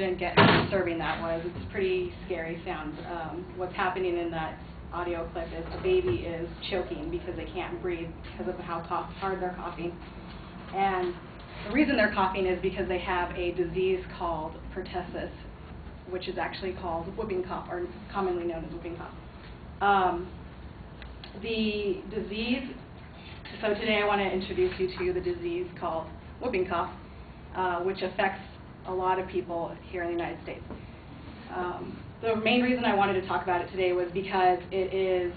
didn't get how disturbing that was. It's pretty scary sound. What's happening in that audio clip is the baby is choking because they can't breathe because of how hard they're coughing. And the reason they're coughing is because they have a disease called pertussis, which is actually called whooping cough, or commonly known as whooping cough. The disease, so today I want to introduce you to the disease called whooping cough, which affects a lot of people here in the United States. The main reason I wanted to talk about it today was because it is,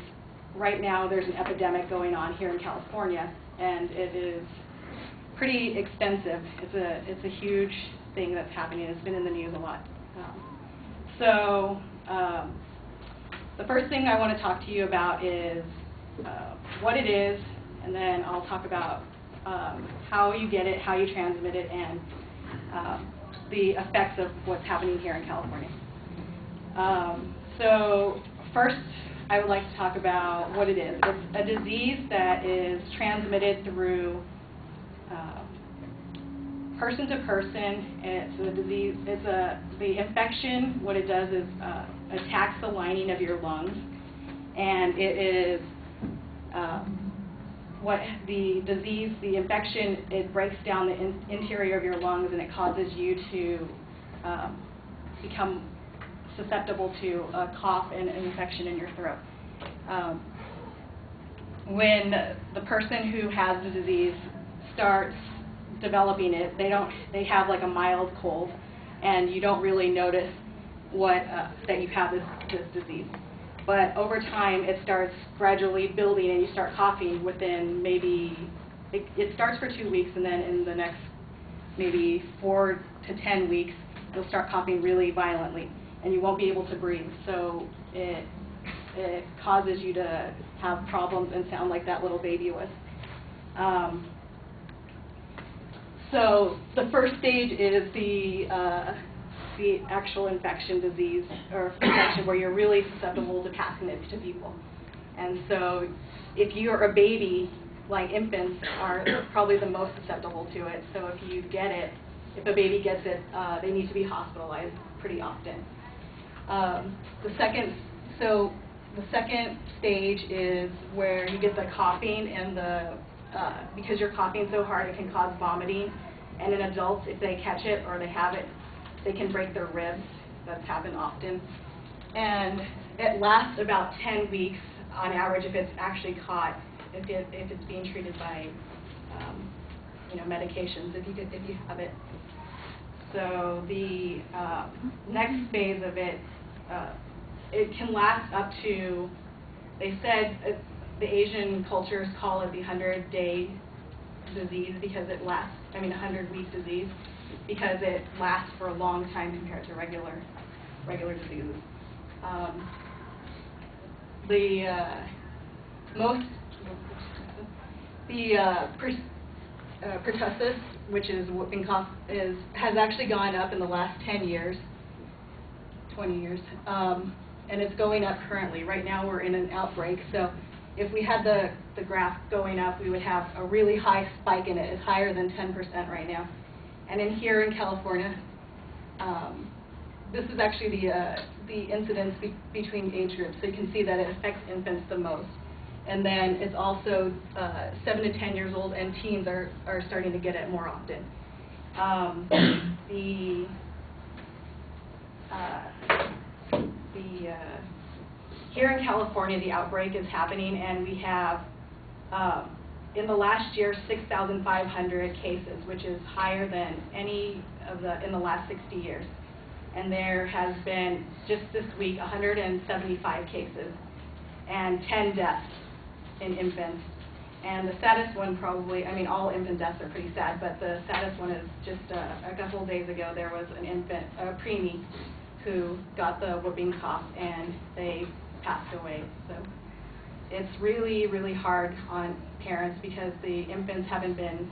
right now there's an epidemic going on here in California, and it is pretty extensive. It's a huge thing that's happening. It's been in the news a lot. The first thing I want to talk to you about is what it is, and then I'll talk about how you get it, how you transmit it, and the effects of what's happening here in California. So first, I would like to talk about what it is. It's a disease that is transmitted through person to person. It's a disease. The infection. What it does is attacks the lining of your lungs, and it is what the disease, the infection. It breaks down the interior of your lungs, and it causes you to become susceptible to a cough and an infection in your throat. When the person who has the disease starts developing it, they have like a mild cold, and you don't really notice that you have this disease. But over time, it starts gradually building, and you start coughing within maybe, it starts for 2 weeks, and then in the next maybe 4 to 10 weeks, you'll start coughing really violently, and you won't be able to breathe. So it causes you to have problems and sound like that little baby was. So the first stage is the actual infection disease, or infection where you're really susceptible to passing it to people. And so if you're a baby, like infants are probably the most susceptible to it. So if you get it, if a baby gets it, they need to be hospitalized pretty often. The second stage is where you get the coughing, and because you're coughing so hard, it can cause vomiting. And in adults, if they catch it or they have it, they can break their ribs. That's happened often. And it lasts about 10 weeks on average if it's actually caught, if it's being treated by medications, if you have it. So the next phase of it, it can last up to, they said the Asian cultures call it the 100-day disease because it lasts, 100-week disease, because it lasts for a long time compared to regular diseases. Pertussis, which is whooping cough, has actually gone up in the last 10 years, 20 years, and it's going up currently. Right now we're in an outbreak, so if we had the graph going up, we would have a really high spike in it. It's higher than 10% right now. And here in California, this is actually the incidence between age groups. So you can see that it affects infants the most. And then it's also 7 to 10 years old, and teens are starting to get it more often. Here in California, the outbreak is happening, and we have, in the last year, 6,500 cases, which is higher than any in the last 60 years. And there has been, just this week, 175 cases and 10 deaths in infants. And the saddest one probably, all infant deaths are pretty sad, but the saddest one is just a couple of days ago, there was an infant, a preemie, who got the whooping cough, and they passed away. So it's really, really hard on parents because the infants haven't been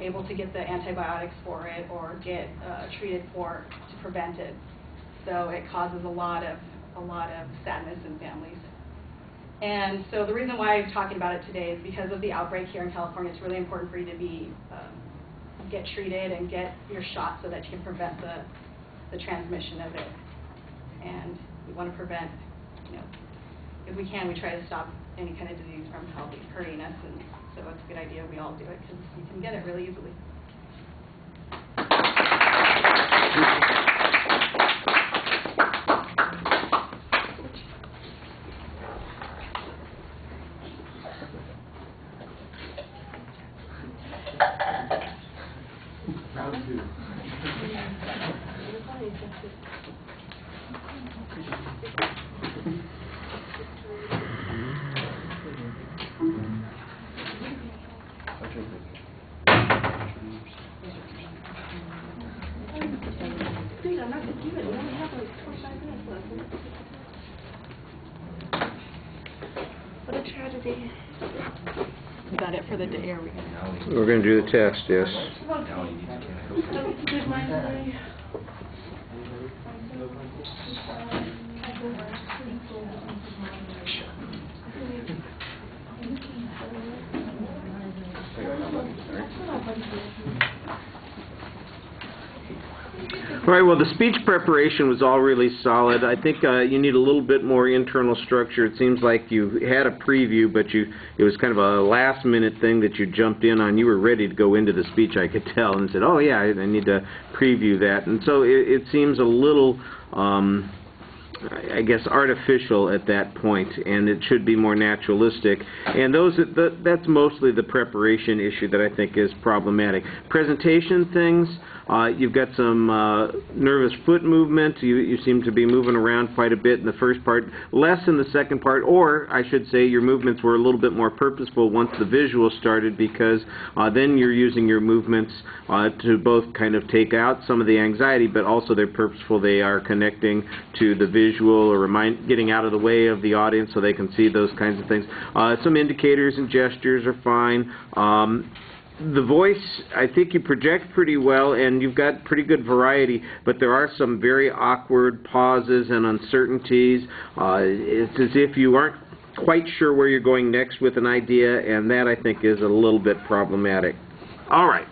able to get the antibiotics for it or get treated to prevent it. So it causes a lot of sadness in families. And so the reason why I'm talking about it today is because of the outbreak here in California. It's really important for you to be get treated and get your shot so that you can prevent the transmission of it. And we want to prevent, if we can, we try to stop any kind of disease from hurting us, and so it's a good idea we all do it because you can get it really easily. I'm not going to do it. We only have like 25 minutes left. What a tragedy. Is that it for the day? We're going to do the test, yes. All right, well, the speech preparation was all really solid. I think you need a little bit more internal structure. It seems like you had a preview, but it was kind of a last-minute thing that you jumped in on. You were ready to go into the speech, I could tell, and said, oh, yeah, I need to preview that. And so it seems a little, I guess, artificial at that point, and it should be more naturalistic. And that's mostly the preparation issue that I think is problematic. Presentation things, you've got some nervous foot movement. You seem to be moving around quite a bit in the first part, less in the second part, or I should say your movements were a little bit more purposeful once the visual started, because then you're using your movements to both kind of take out some of the anxiety, but also they're purposeful. They are connecting to the visual or getting out of the way of the audience so they can see those kinds of things. Some indicators and gestures are fine. The voice, I think you project pretty well, and you've got pretty good variety, but there are some very awkward pauses and uncertainties. It's as if you aren't quite sure where you're going next with an idea, and that, I think, is a little bit problematic. All right.